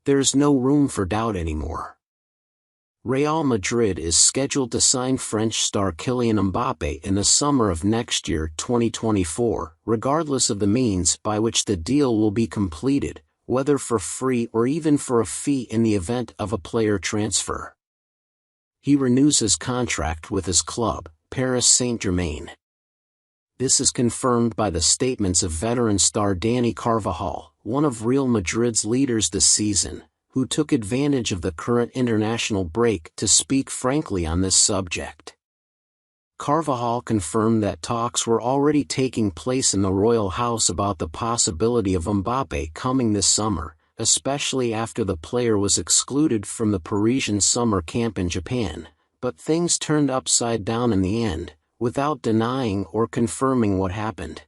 There's no room for doubt anymore. Real Madrid is scheduled to sign French star Kylian Mbappe in the summer of next year 2024, regardless of the means by which the deal will be completed, whether for free or even for a fee in the event of a player transfer. He renews his contract with his club, Paris Saint-Germain. This is confirmed by the statements of veteran star Dani Carvajal, one of Real Madrid's leaders this season, who took advantage of the current international break to speak frankly on this subject. Carvajal confirmed that talks were already taking place in the royal house about the possibility of Mbappe coming this summer, especially after the player was excluded from the Parisian summer camp in Japan, but things turned upside down in the end, without denying or confirming what happened.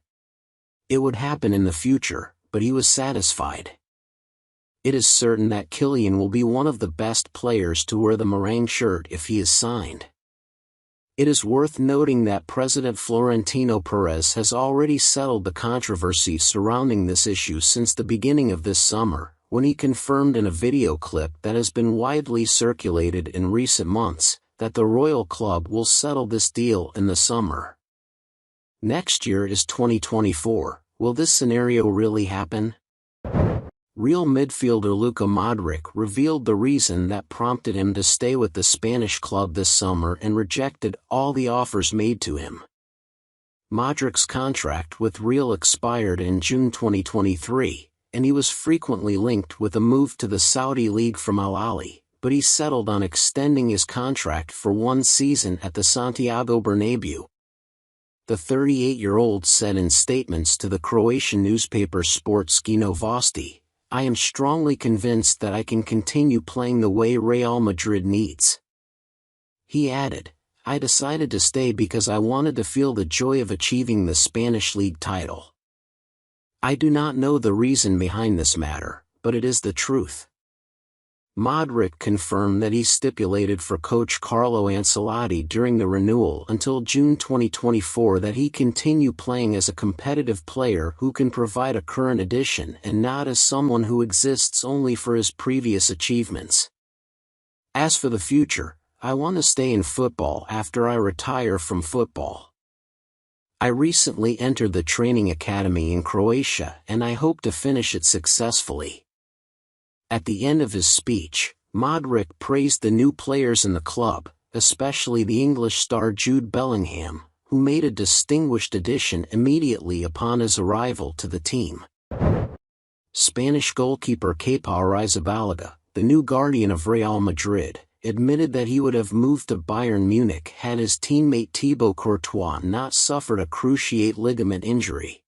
It would happen in the future, but he was satisfied. It is certain that Kylian will be one of the best players to wear the meringue shirt if he is signed. It is worth noting that President Florentino Perez has already settled the controversy surrounding this issue since the beginning of this summer, when he confirmed in a video clip that has been widely circulated in recent months, that the Royal Club will settle this deal in the summer. Next year is 2024. Will this scenario really happen? Real midfielder Luka Modric revealed the reason that prompted him to stay with the Spanish club this summer and rejected all the offers made to him. Modric's contract with Real expired in June 2023, and he was frequently linked with a move to the Saudi League from Al Ahly, but he settled on extending his contract for one season at the Santiago Bernabeu. The 38-year-old said in statements to the Croatian newspaper Sportske Novosti, "I am strongly convinced that I can continue playing the way Real Madrid needs." He added, "I decided to stay because I wanted to feel the joy of achieving the Spanish league title. I do not know the reason behind this matter, but it is the truth." Modric confirmed that he stipulated for coach Carlo Ancelotti during the renewal until June 2024 that he continue playing as a competitive player who can provide a current addition and not as someone who exists only for his previous achievements. "As for the future, I want to stay in football after I retire from football. I recently entered the training academy in Croatia and I hope to finish it successfully." At the end of his speech, Modric praised the new players in the club, especially the English star Jude Bellingham, who made a distinguished addition immediately upon his arrival to the team. Spanish goalkeeper Kepa Arrizabalaga, the new guardian of Real Madrid, admitted that he would have moved to Bayern Munich had his teammate Thibaut Courtois not suffered a cruciate ligament injury.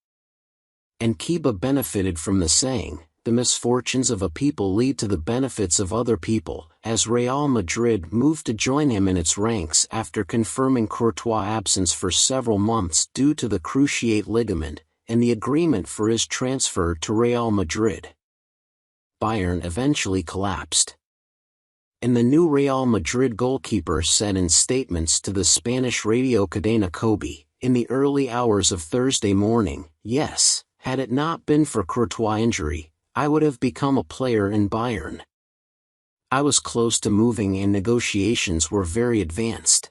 And Kepa benefited from the saying, "The misfortunes of a people lead to the benefits of other people," as Real Madrid moved to join him in its ranks after confirming Courtois' absence for several months due to the cruciate ligament, and the agreement for his transfer to Real Madrid. Bayern eventually collapsed. And the new Real Madrid goalkeeper said in statements to the Spanish radio Cadena Cope, in the early hours of Thursday morning, "Yes, had it not been for Courtois' injury, I would have become a player in Bayern. I was close to moving and negotiations were very advanced."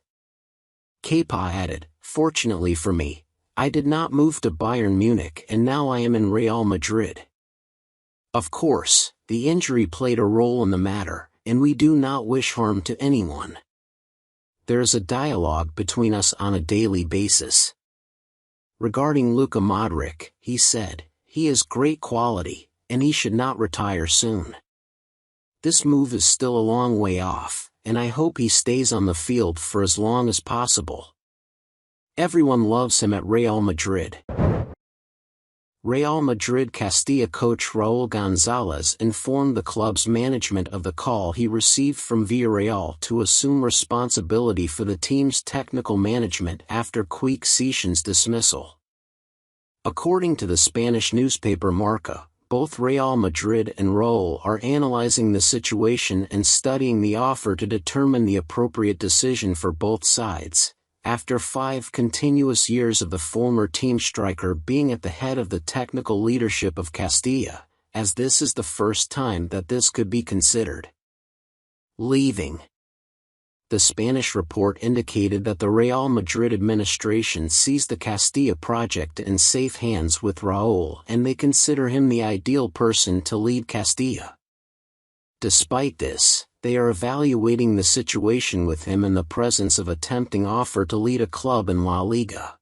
Kepa added, "Fortunately for me, I did not move to Bayern Munich and now I am in Real Madrid." Of course, the injury played a role in the matter, and we do not wish harm to anyone. There is a dialogue between us on a daily basis. Regarding Luka Modric, he said, "He is great quality, and he should not retire soon. This move is still a long way off, and I hope he stays on the field for as long as possible. Everyone loves him at Real Madrid." Real Madrid Castilla coach Raúl González informed the club's management of the call he received from Villarreal to assume responsibility for the team's technical management after Quique Setién's dismissal. According to the Spanish newspaper Marca, both Real Madrid and Raúl are analyzing the situation and studying the offer to determine the appropriate decision for both sides, after 5 continuous years of the former team striker being at the head of the technical leadership of Castilla, as this is the first time that this could be considered. Leaving. The Spanish report indicated that the Real Madrid administration sees the Castilla project in safe hands with Raúl and they consider him the ideal person to lead Castilla. Despite this, they are evaluating the situation with him in the presence of a tempting offer to lead a club in La Liga.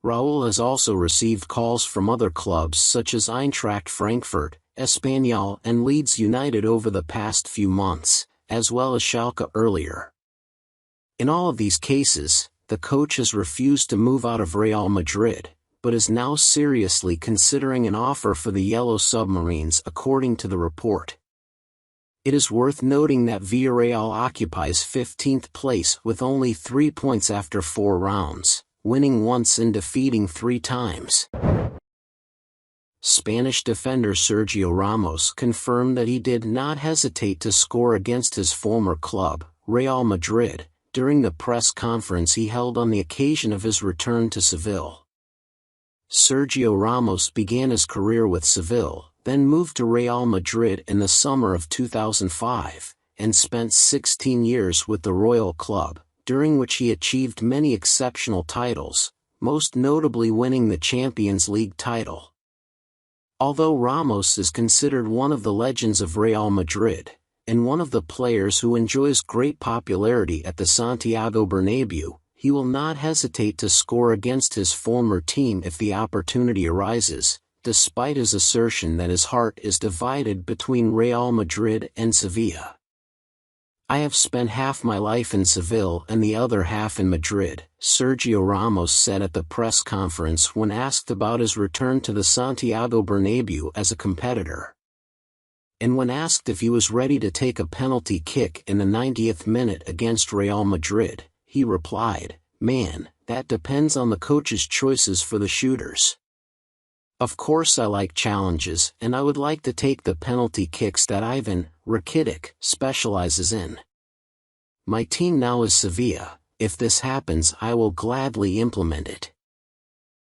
Raúl has also received calls from other clubs such as Eintracht Frankfurt, Espanyol and Leeds United over the past few months, as well as Schalke earlier. In all of these cases, the coach has refused to move out of Real Madrid, but is now seriously considering an offer for the Yellow Submarines according to the report. It is worth noting that Villarreal occupies 15th place with only 3 points after 4 rounds, winning once and defeating 3 times. Spanish defender Sergio Ramos confirmed that he did not hesitate to score against his former club, Real Madrid, during the press conference he held on the occasion of his return to Seville. Sergio Ramos began his career with Seville, then moved to Real Madrid in the summer of 2005, and spent 16 years with the Royal Club, during which he achieved many exceptional titles, most notably winning the Champions League title. Although Ramos is considered one of the legends of Real Madrid, and one of the players who enjoys great popularity at the Santiago Bernabéu, he will not hesitate to score against his former team if the opportunity arises, despite his assertion that his heart is divided between Real Madrid and Sevilla. "I have spent half my life in Seville and the other half in Madrid," Sergio Ramos said at the press conference when asked about his return to the Santiago Bernabéu as a competitor. And when asked if he was ready to take a penalty kick in the 90th minute against Real Madrid, he replied, "Man, that depends on the coach's choices for the shooters. Of course I like challenges and I would like to take the penalty kicks that Ivan Rakitic specializes in. My team now is Sevilla. If this happens I will gladly implement it."